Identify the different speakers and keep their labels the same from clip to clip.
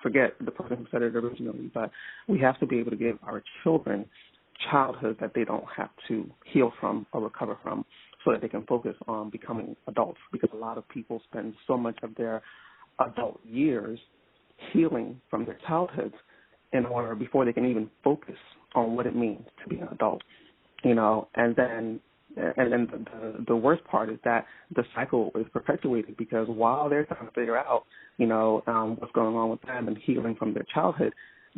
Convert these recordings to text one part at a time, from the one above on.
Speaker 1: forget the person who said it originally, but we have to be able to give our children childhood that they don't have to heal from or recover from, so that they can focus on becoming adults, because a lot of people spend so much of their adult years healing from their childhoods in order before they can even focus on what it means to be an adult, and then the worst part is that the cycle is perpetuated, because while they're trying to figure out, what's going on with them and healing from their childhood,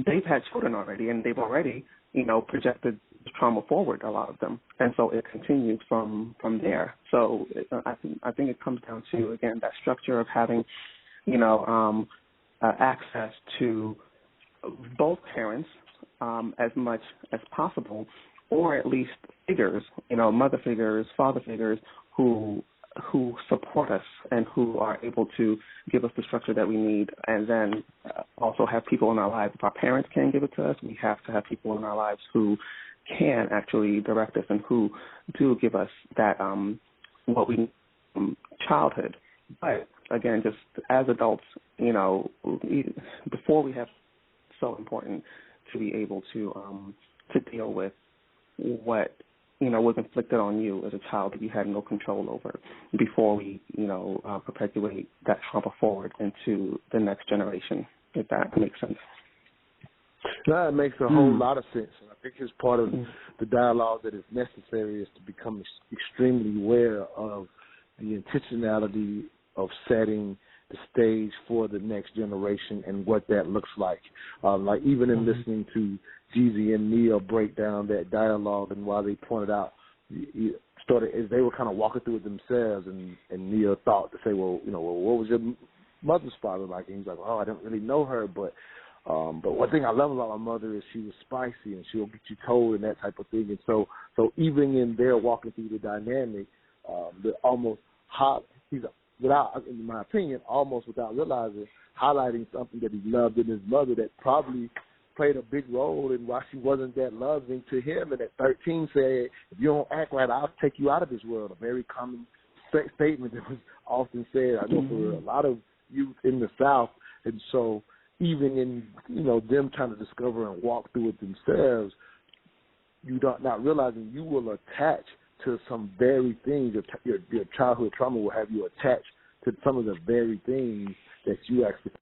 Speaker 1: they've had children already, and they've already, projected trauma forward, a lot of them, and so it continues from there. So I think it comes down to, again, that structure of having, access to both parents as much as possible, or at least figures, mother figures, father figures who support us and who are able to give us the structure that we need, and then also have people in our lives. If our parents can't give it to us, we have to have people in our lives who can actually direct us and who do give us that what we need from childhood. But again, just as adults, before we have, so important to be able to deal with what was inflicted on you as a child that you had no control over, before we perpetuate that trauma forward into the next generation. If that makes sense.
Speaker 2: No, it makes a whole lot of sense. And I think it's part of the dialogue that is necessary is to become extremely aware of the intentionality of setting the stage for the next generation and what that looks like. Like even in listening to Jeezy and Neil break down that dialogue, and while they pointed out, started as they were kind of walking through it themselves, and Neil thought to say, well, what was your mother's father like? And he's like, oh, I don't really know her, but one thing I love about my mother is she was spicy and she'll get you told and that type of thing. And so even in there walking through the dynamic, he's without, in my opinion, almost without realizing, highlighting something that he loved in his mother that probably played a big role in why she wasn't that loving to him. And at 13 said, if you don't act right, I'll take you out of this world. A very common statement that was often said, I know, for a lot of youth in the South. And so even in, them trying to discover and walk through it themselves, you not realizing you will attach to some very things. Your childhood trauma will have you attached to some of the very things that you actually